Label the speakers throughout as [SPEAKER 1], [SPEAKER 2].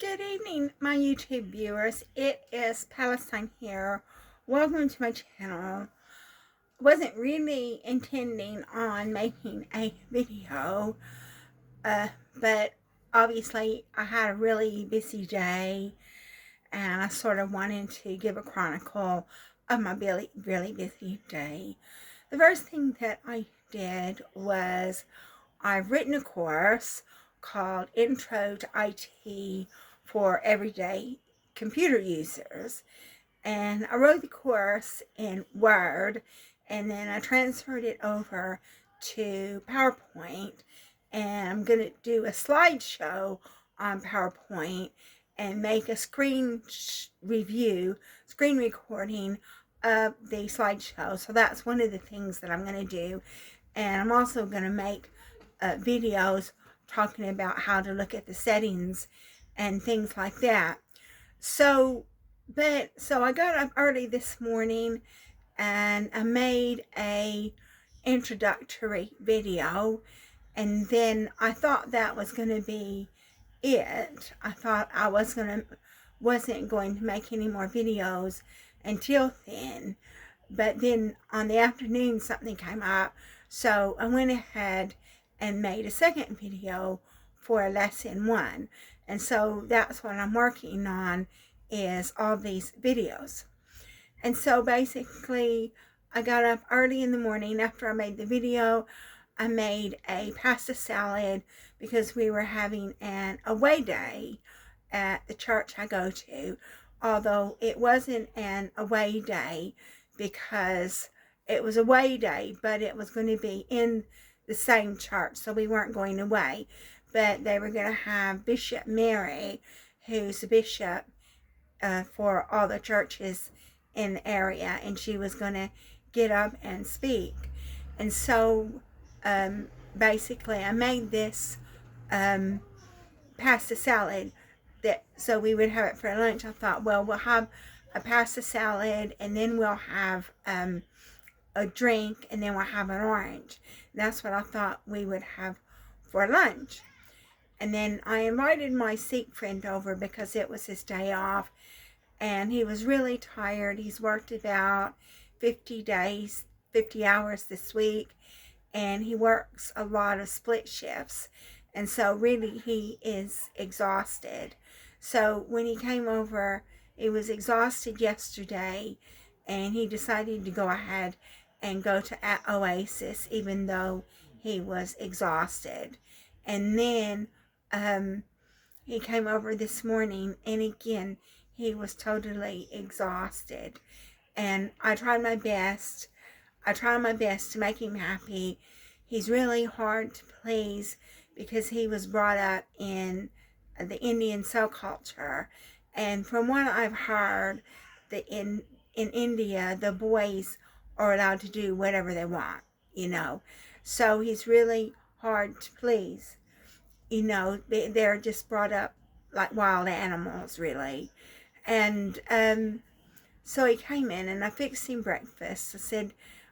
[SPEAKER 1] Good evening, my YouTube viewers. It is Palestine here. Welcome to my channel. Wasn't really intending on making a video, but obviously I had a really busy day and I sort of wanted to give a chronicle of my really busy day. The first thing that I did was I've written a course called Intro to IT for Everyday Computer Users. And I wrote the course in Word, and then I transferred it over to PowerPoint. And I'm going to do a slideshow on PowerPoint and make a screen recording of the slideshow. So that's one of the things that I'm going to do. And I'm also going to make videos talking about how to look at the settings and things like that. So I got up early this morning and I made a introductory video, and then I thought that was going to be it. I thought I wasn't going to make any more videos until then. But then on the afternoon something came up, so I went ahead and made a second video for lesson 1. And so that's what I'm working on, is all these videos. And so basically I got up early in the morning after I made the video. I made a pasta salad because we were having an away day at the church I go to, although it wasn't an away day because it was away day, but it was going to be in the same church, so we weren't going away. But they were going to have Bishop Mary, who's the bishop for all the churches in the area, and she was going to get up and speak. And so basically I made this pasta salad so we would have it for lunch. I thought, well, we'll have a pasta salad and then we'll have a drink, and then we'll have an orange. That's what I thought we would have for lunch. And then I invited my Sikh friend over because it was his day off, and he was really tired. He's worked about 50 hours this week, and he works a lot of split shifts, and so really he is exhausted. So when he came over, he was exhausted yesterday, and he decided to go ahead and go to Oasis even though he was exhausted. And then he came over this morning, and again he was totally exhausted. And I tried my best to make him happy. He's really hard to please because he was brought up in the Indian culture, and from what I've heard, in India the boys are allowed to do whatever they want, so he's really hard to please. They're just brought up like wild animals, really. And so he came in and I fixed him breakfast.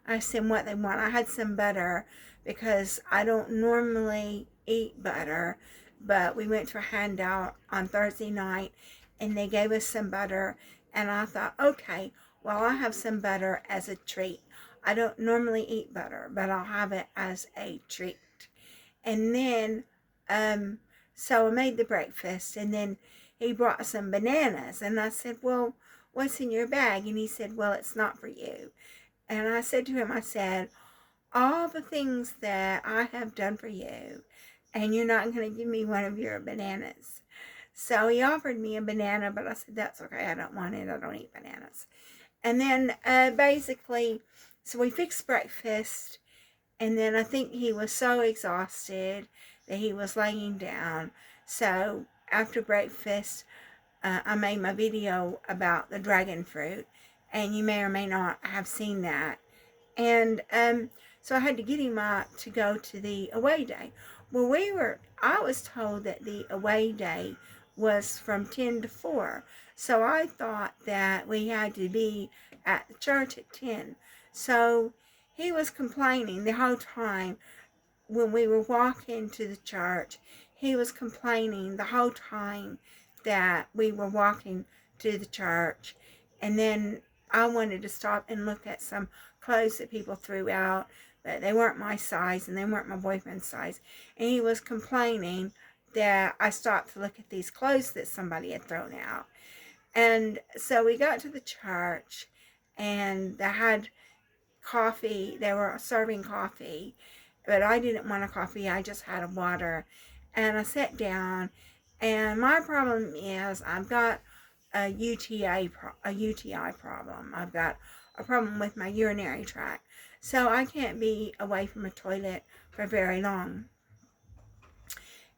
[SPEAKER 1] I said what they want. I had some butter because I don't normally eat butter, but we went to a handout on Thursday night and they gave us some butter, and I thought, okay, well, I'll have some butter as a treat. I don't normally eat butter, but I'll have it as a treat. And then so I made the breakfast, and then he brought some bananas, and I said, well, what's in your bag? And he said, well, it's not for you. And I said to him, I said, all the things that I have done for you, and you're not going to give me one of your bananas. So he offered me a banana, but I said, that's okay, I don't want it, I don't eat bananas. And then basically, so we fixed breakfast, and then I think he was so exhausted that he was laying down. So after breakfast, I made my video about the dragon fruit, and you may or may not have seen that. And so I had to get him up to go to the away day. Well, I was told that the away day was from 10 to 4. So I thought that we had to be at the church at 10. So he was complaining the whole time when we were walking to the church. He was complaining the whole time that we were walking to the church, and then I wanted to stop and look at some clothes that people threw out, but they weren't my size and they weren't my boyfriend's size. And he was complaining that I stopped to look at these clothes that somebody had thrown out. And so we got to the church, and they had coffee. They were serving coffee, but I didn't want a coffee. I just had a water. And I sat down, and my problem is I've got a UTI problem. I've got a problem with my urinary tract. So I can't be away from a toilet for very long.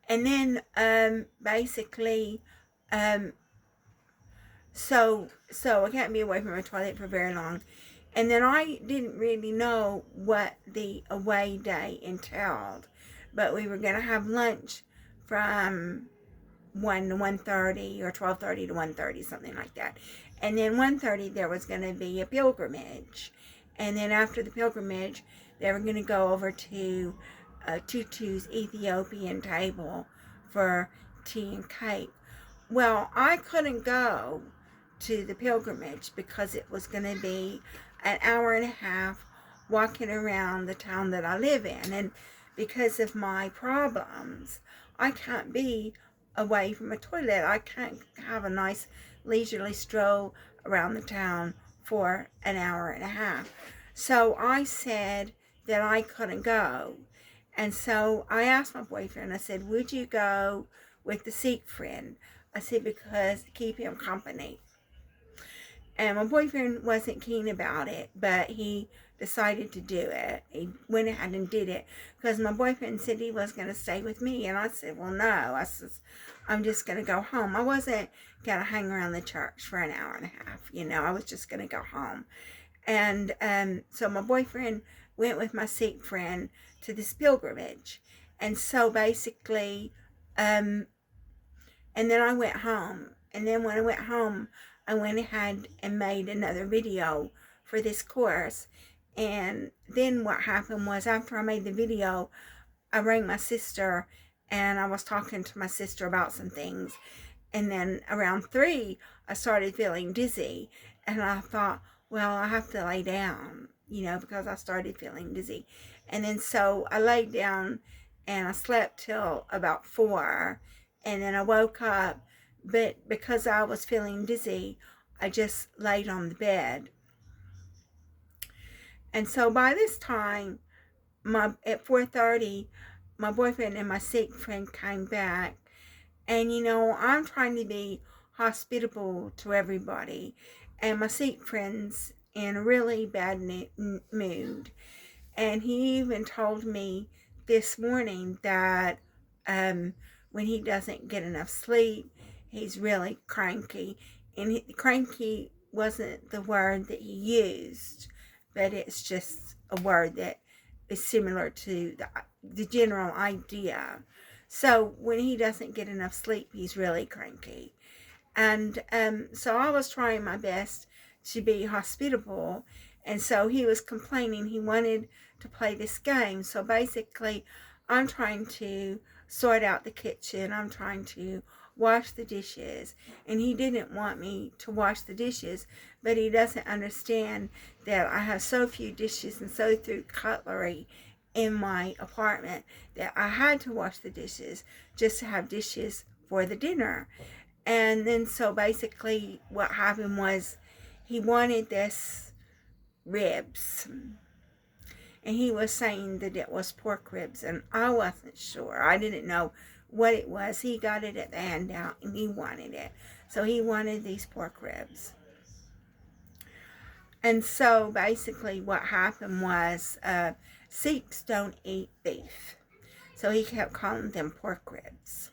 [SPEAKER 1] And then basically, so I can't be away from a toilet for very long. And then I didn't really know what the away day entailed, but we were going to have lunch from 1 to 1:30 or 12:30 to 1:30, something like that. And then 1:30 there was going to be a pilgrimage. And then after the pilgrimage, they were going to go over to Tutu's Ethiopian table for tea and cake. Well, I couldn't go to the pilgrimage because it was going to be an hour and a half walking around the town that I live in. And because of my problems, I can't be away from a toilet. I can't have a nice leisurely stroll around the town for an hour and a half. So I said that I couldn't go. And so I asked my boyfriend, I said, would you go with the Sikh friend? I said, because keep him company. And my boyfriend wasn't keen about it, but he decided to do it. He went ahead and did it because my boyfriend said he was going to stay with me. And I said, well, no, I'm just going to go home. I wasn't going to hang around the church for an hour and a half. I was just going to go home. And so my boyfriend went with my Sikh friend to this pilgrimage. And so basically, and then I went home. And then when I went home, I went ahead and made another video for this course. And then what happened was, after I made the video, I rang my sister and I was talking to my sister about some things. And then around 3, I started feeling dizzy. And I thought, well, I have to lay down, because I started feeling dizzy. And then so I laid down and I slept till about 4. And then I woke up. But because I was feeling dizzy, I just laid on the bed. And so by this time, at 4:30, my boyfriend and my Sikh friend came back. And I'm trying to be hospitable to everybody. And my Sikh friend's in a really bad mood. And he even told me this morning that when he doesn't get enough sleep, he's really cranky. And cranky wasn't the word that he used, but it's just a word that is similar to the general idea. So when he doesn't get enough sleep, he's really cranky. And so I was trying my best to be hospitable. And so he was complaining he wanted to play this game. So basically, I'm trying to sort out the kitchen. I'm trying to wash the dishes. And he didn't want me to wash the dishes, but he doesn't understand that I have so few dishes and so few cutlery in my apartment that I had to wash the dishes just to have dishes for the dinner. And then so basically what happened was, he wanted this ribs. And he was saying that it was pork ribs, and I wasn't sure. I didn't know what it was. He got it at the handout and he wanted it. So he wanted these pork ribs. And so basically what happened was, Sikhs don't eat beef. So he kept calling them pork ribs.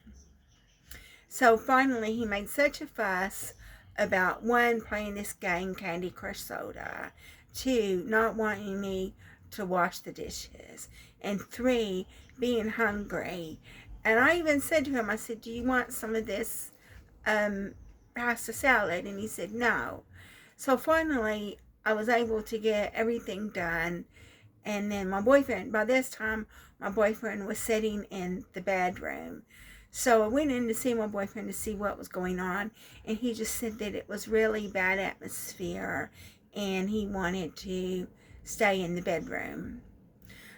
[SPEAKER 1] So finally he made such a fuss about, 1, playing this game, Candy Crush Soda, 2, not wanting me to wash the dishes, and 3, being hungry. And I even said to him, I said, do you want some of this pasta salad? And he said no. So finally I was able to get everything done. And then my boyfriend, by this time my boyfriend was sitting in the bedroom. So I went in to see my boyfriend to see what was going on, and he just said that it was really bad atmosphere and he wanted to stay in the bedroom.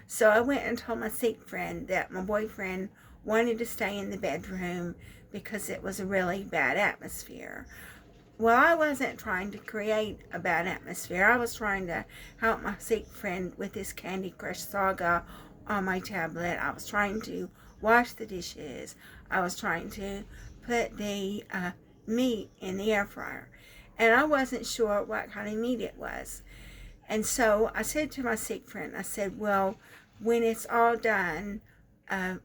[SPEAKER 1] So I went and told my sick friend that my boyfriend wanted to stay in the bedroom because it was a really bad atmosphere. Well, I wasn't trying to create a bad atmosphere. I was trying to help my sick friend with this Candy Crush Saga on my tablet. I was trying to wash the dishes. I was trying to put the meat in the air fryer. And I wasn't sure what kind of meat it was. And so I said to my sick friend, I said, well, when it's all done, uh,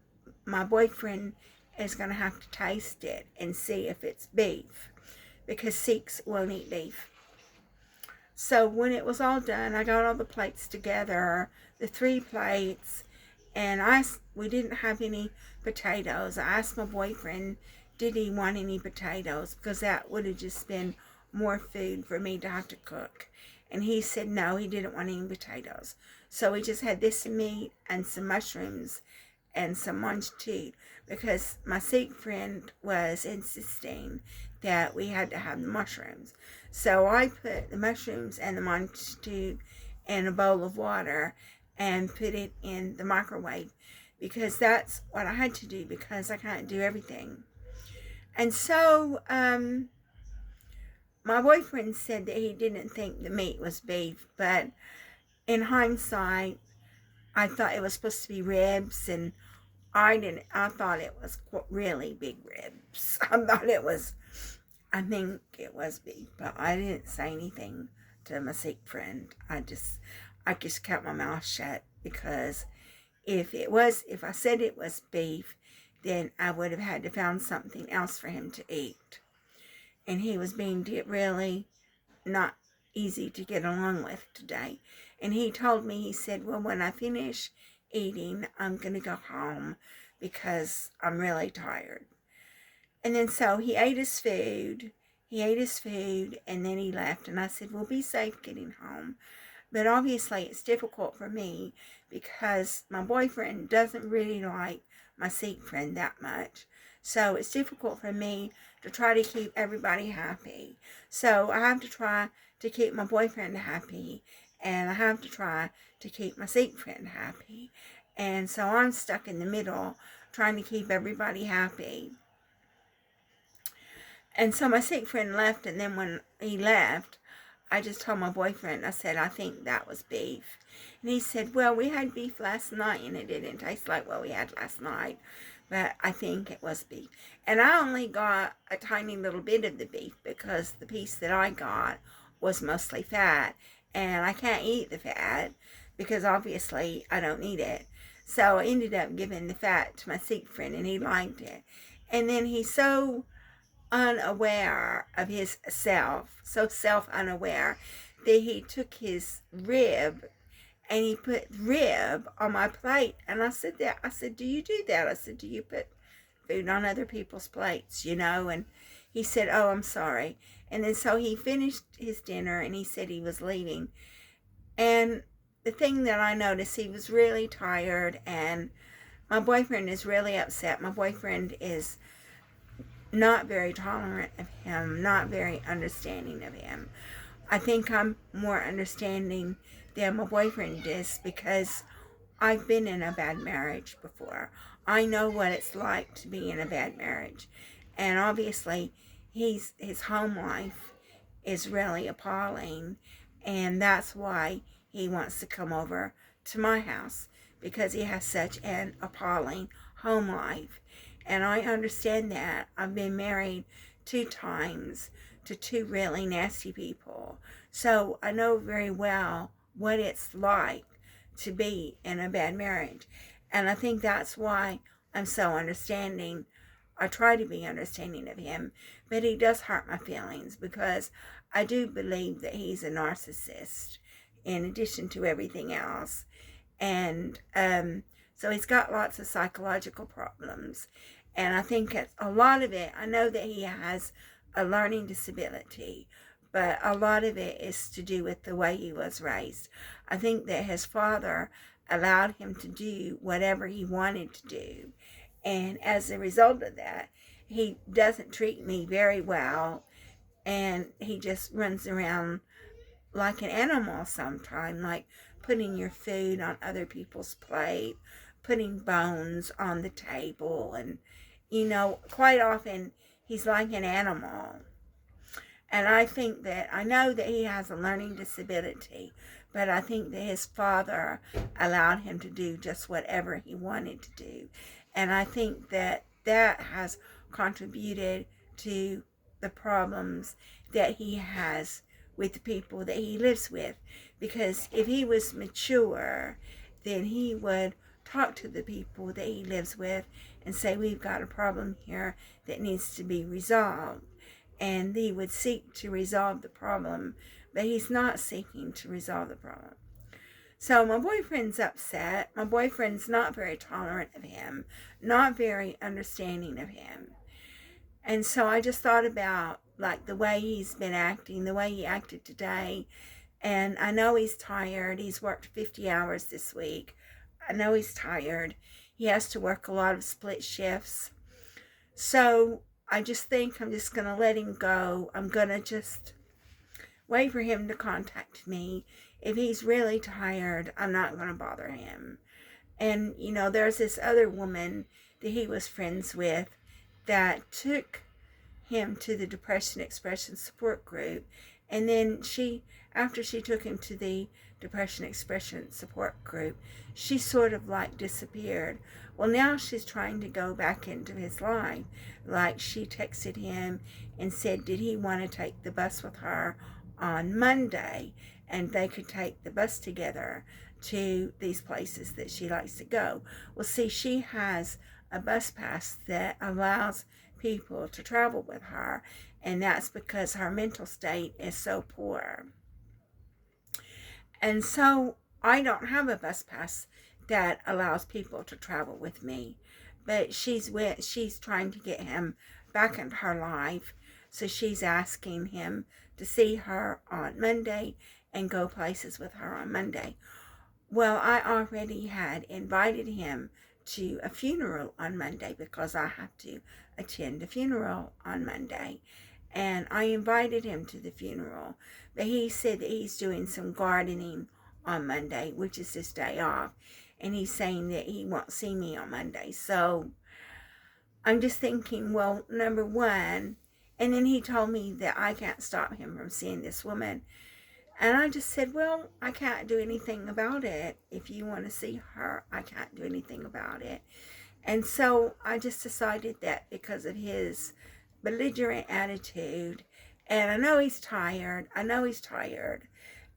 [SPEAKER 1] my boyfriend is going to have to taste it and see if it's beef, because Sikhs won't eat beef. So when it was all done, I got all the plates together, the 3 plates, and we didn't have any potatoes. I asked my boyfriend, did he want any potatoes, because that would have just been more food for me to have to cook. And he said no, he didn't want any potatoes. So we just had this meat and some mushrooms and some manchow, because my Sikh friend was insisting that we had to have the mushrooms. So I put the mushrooms and the manchow in a bowl of water and put it in the microwave, because that's what I had to do, because I can't do everything. And so my boyfriend said that he didn't think the meat was beef, but in hindsight, I thought it was supposed to be ribs, and I thought it was really big ribs. I think it was beef, but I didn't say anything to my Sikh friend. I just kept my mouth shut, because if I said it was beef, then I would have had to find something else for him to eat. And he was being really not easy to get along with today. And he told me, he said, well, when I finish eating, I'm going to go home because I'm really tired. And then so he ate his food, and then he left. And I said, well, be safe getting home. But obviously it's difficult for me, because my boyfriend doesn't really like my Sikh friend that much. So it's difficult for me to try to keep everybody happy. So I have to try to keep my boyfriend happy, and I have to try to keep my Sikh friend happy. And so I'm stuck in the middle, trying to keep everybody happy. And so my Sikh friend left, and then when he left, I just told my boyfriend, I said, I think that was beef. And he said, well, we had beef last night, and it didn't taste like what we had last night, but I think it was beef. And I only got a tiny little bit of the beef, because the piece that I got was mostly fat, and I can't eat the fat, because obviously I don't eat it. So I ended up giving the fat to my Sikh friend, and he liked it. And then he's so unaware of his self, so self-unaware, that he took his rib and he put rib on my plate. And I said, do you do that? I said, do you put food on other people's plates, And he said, oh, I'm sorry. And then so he finished his dinner, and he said he was leaving. And the thing that I noticed, he was really tired, and my boyfriend is really upset. My boyfriend is not very tolerant of him, not very understanding of him. I think I'm more understanding than my boyfriend is, because I've been in a bad marriage before. I know what it's like to be in a bad marriage. And obviously, his home life is really appalling, and that's why he wants to come over to my house, because he has such an appalling home life. And I understand that. I've been married 2 times to 2 really nasty people. So I know very well what it's like to be in a bad marriage. And I think that's why I'm so understanding. I try to be understanding of him, but he does hurt my feelings, because I do believe that he's a narcissist in addition to everything else. And so he's got lots of psychological problems. And I think it's a lot of it, I know that he has a learning disability, but a lot of it is to do with the way he was raised. I think that his father allowed him to do whatever he wanted to do. And as a result of that, he doesn't treat me very well, and he just runs around like an animal sometimes, like putting your food on other people's plate, putting bones on the table, and quite often he's like an animal. And I know that he has a learning disability, but I think that his father allowed him to do just whatever he wanted to do. And I think that that has contributed to the problems that he has with the people that he lives with. Because if he was mature, then he would talk to the people that he lives with and say, we've got a problem here that needs to be resolved. And he would seek to resolve the problem, but he's not seeking to resolve the problem. So my boyfriend's upset. My boyfriend's not very tolerant of him, not very understanding of him. And so I just thought about like the way he's been acting, the way he acted today. And I know he's tired. He's worked 50 hours this week. I know he's tired. He has to work a lot of split shifts. So I just think I'm just going to let him go. I'm going to just wait for him to contact me. If he's really tired, I'm not going to bother him. And, there's this other woman that he was friends with that took him to the Depression Expression Support Group. And then after she took him to the Depression Expression Support Group, she sort of like disappeared. Well, now she's trying to go back into his life. Like she texted him and said, did he want to take the bus with her on Monday? And they could take the bus together to these places that she likes to go. Well, see, she has a bus pass that allows people to travel with her, and that's because her mental state is so poor. And so I don't have a bus pass that allows people to travel with me, but she's trying to get him back into her life. So she's asking him to see her on Monday and go places with her on Monday. Well, I already had invited him to a funeral on Monday because I have to attend a funeral on Monday. And I invited him to the funeral, but he said that he's doing some gardening on Monday, which is his day off. And he's saying that he won't see me on Monday. So I'm just thinking, well, number one, and then he told me that I can't stop him from seeing this woman. And I just said, well, I can't do anything about it. If you want to see her, I can't do anything about it. And so I just decided that because of his belligerent attitude, and I know he's tired,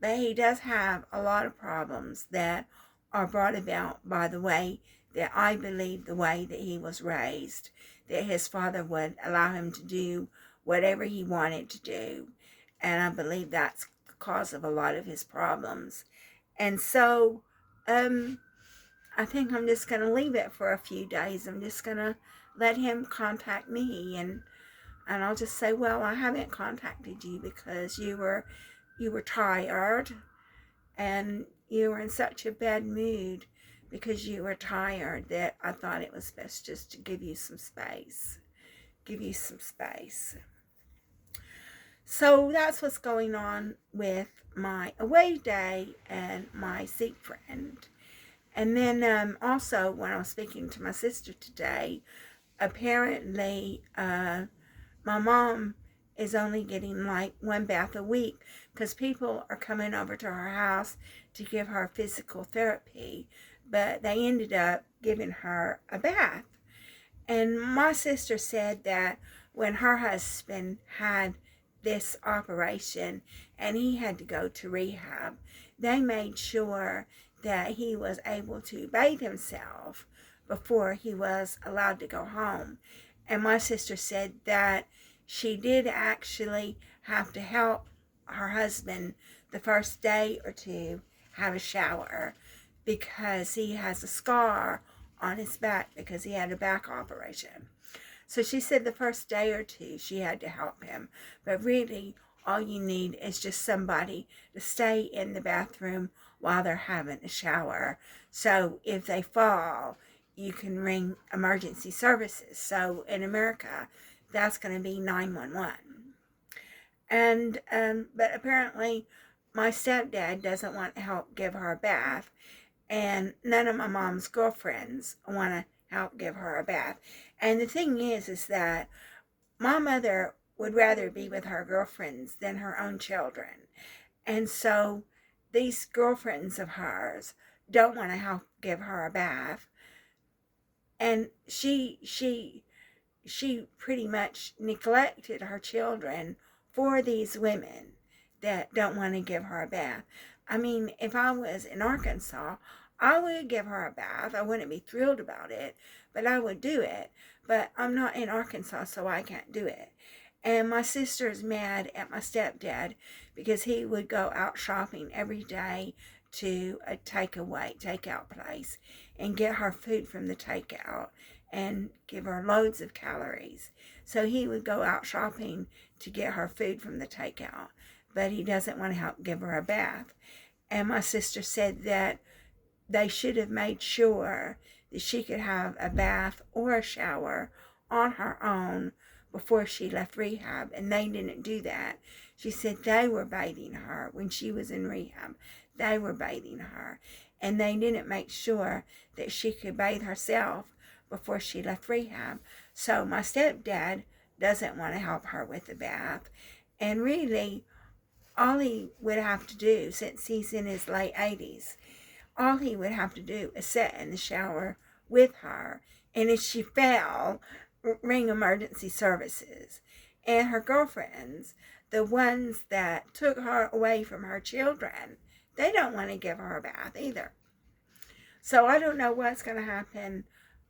[SPEAKER 1] but he does have a lot of problems that are brought about by the way that I believe the way that he was raised, that his father would allow him to do whatever he wanted to do. And I believe that's the cause of a lot of his problems. And so I think I'm just going to leave it for a few days. I'm just going to let him contact me, and I'll just say, well, I haven't contacted you because you were tired, and you were in such a bad mood because you were tired that I thought it was best just to give you some space. So that's what's going on with my away day and my seek friend. And then also when I was speaking to my sister today, apparently my mom is only getting like one bath a week because people are coming over to her house to give her physical therapy, but they ended up giving her a bath. And my sister said that when her husband had this operation and he had to go to rehab, they made sure that he was able to bathe himself before he was allowed to go home. And my sister said that she did actually have to help her husband the first day or two have a shower because he has a scar on his back because he had a back operation. So she said the first day or two she had to help him, but really all you need is just somebody to stay in the bathroom while they're having a shower. So if they fall, you can ring emergency services. So in America, that's going to be 911. And but apparently my stepdad doesn't want to help give her a bath, and none of my mom's girlfriends want to help give her a bath. And the thing is that my mother would rather be with her girlfriends than her own children. And so these girlfriends of hers don't want to help give her a bath. And she pretty much neglected her children for these women that don't want to give her a bath. I mean, if I was in Arkansas, I would give her a bath. I wouldn't be thrilled about it, but I would do it. But I'm not in Arkansas, so I can't do it. And my sister's mad at my stepdad because he would go out shopping every day to a takeout place and get her food from the takeout and give her loads of calories. So he would go out shopping to get her food from the takeout, but he doesn't want to help give her a bath. And my sister said that they should have made sure that she could have a bath or a shower on her own before she left rehab, and they didn't do that. She said they were bathing her when she was in rehab. They were bathing her, and they didn't make sure that she could bathe herself before she left rehab. So my stepdad doesn't want to help her with the bath, and really all he would have to do, since he's in his late 80s, all he would have to do is sit in the shower with her, and if she fell, ring emergency services. And her girlfriends, the ones that took her away from her children, they don't want to give her a bath either. So I don't know what's going to happen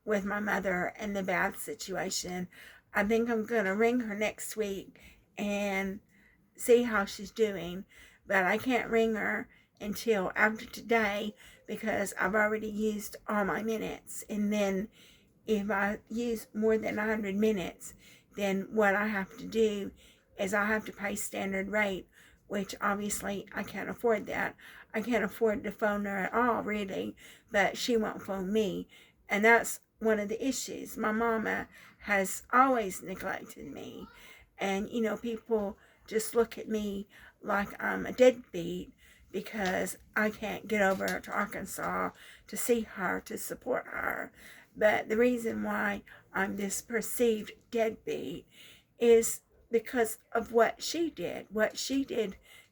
[SPEAKER 1] with my mother and the bath situation. I think I'm going to ring her next week and see how she's doing, but I can't ring her until after today because I've already used all my minutes. And then if I use more than 100 minutes, then what I have to do is I have to pay standard rate, which obviously I can't afford that. I can't afford to phone her at all, really, but she won't phone me. And that's one of the issues. My mama has always neglected me. And, you know, people just look at me like I'm a deadbeat because I can't get over to Arkansas to see her, to support her. But the reason why I'm this perceived deadbeat is because of what she did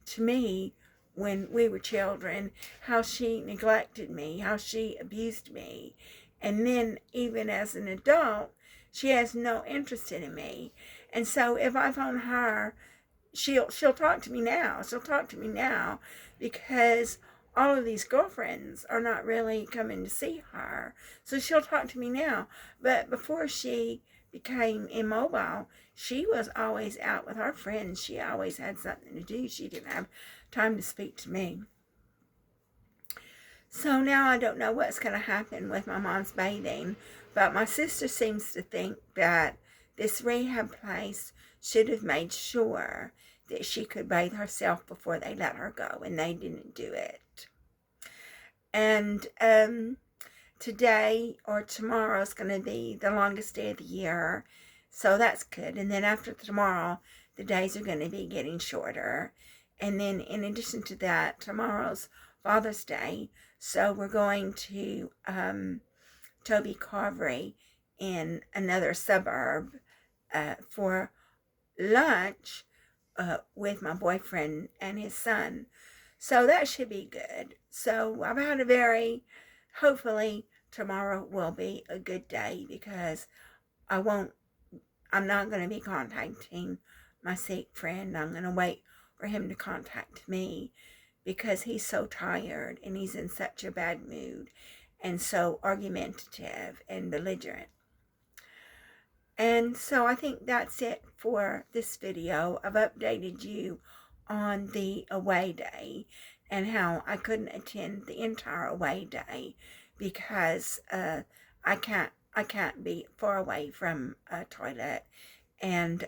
[SPEAKER 1] to me when we were children, how she neglected me, how she abused me. And then even as an adult, she has no interest in me. And so if I phone her, she'll talk to me now. She'll talk to me now because all of these girlfriends are not really coming to see her. So she'll talk to me now. But before she became immobile, she was always out with her friends. She always had something to do. She didn't have time to speak to me. So now I don't know what's going to happen with my mom's bathing, but my sister seems to think that this rehab place should have made sure that she could bathe herself before they let her go, and they didn't do it. And today or tomorrow is going to be the longest day of the year, so that's good. And then after tomorrow, the days are going to be getting shorter. And then in addition to that, tomorrow's Father's Day, so we're going to Toby Carvery in another suburb for lunch with my boyfriend and his son. So that should be good. So I've had hopefully tomorrow will be a good day because I'm not going to be contacting my sick friend. I'm going to wait for him to contact me because he's so tired and he's in such a bad mood and so argumentative and belligerent. And so I think that's it for this video. I've updated you on the away day and how I couldn't attend the entire away day because I can't be far away from a toilet. And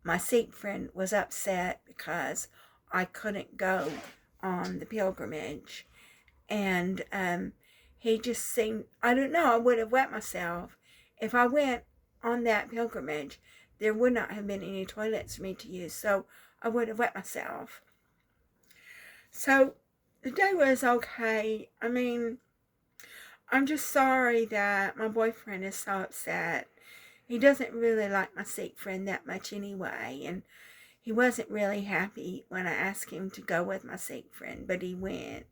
[SPEAKER 1] my Sikh friend was upset because I couldn't go on the pilgrimage. And he just seemed, I don't know, I would have wet myself. If I went on that pilgrimage, there would not have been any toilets for me to use, so I would have wet myself. So the day was okay. I mean, I'm just sorry that my boyfriend is so upset. He doesn't really like my Sikh friend that much anyway, and he wasn't really happy when I asked him to go with my Sikh friend, but he went.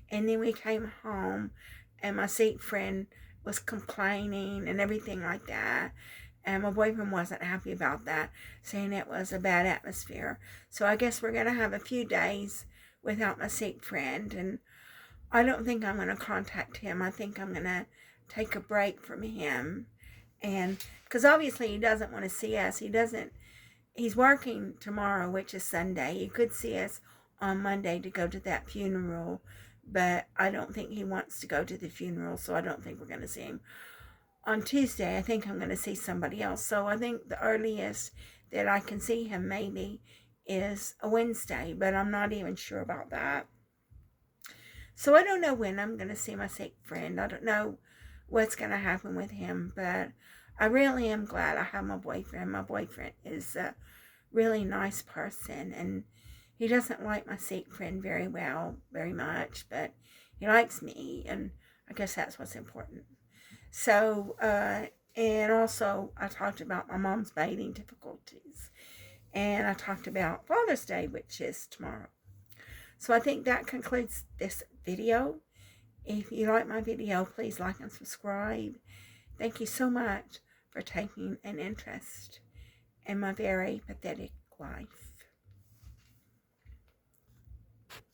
[SPEAKER 1] And then we came home, and my Sikh friend was complaining and everything like that. And my boyfriend wasn't happy about that, saying it was a bad atmosphere. So I guess we're going to have a few days without my Sikh friend. And I don't think I'm going to contact him. I think I'm going to take a break from him. And because obviously he doesn't want to see us. He's working tomorrow, which is Sunday. He could see us on Monday to go to that funeral. But I don't think he wants to go to the funeral. So I don't think we're going to see him. On Tuesday, I think I'm going to see somebody else. So I think the earliest that I can see him maybe is a Wednesday, but I'm not even sure about that. So I don't know when I'm going to see my Sikh friend. I don't know what's going to happen with him, but I really am glad I have my boyfriend. My boyfriend is a really nice person, and he doesn't like my Sikh friend very much, but he likes me, and I guess that's what's important. So, and also I talked about my mom's bathing difficulties, and I talked about Father's Day, which is tomorrow. So I think that concludes this video. If you like my video, please like and subscribe. Thank you so much for taking an interest in my very pathetic life.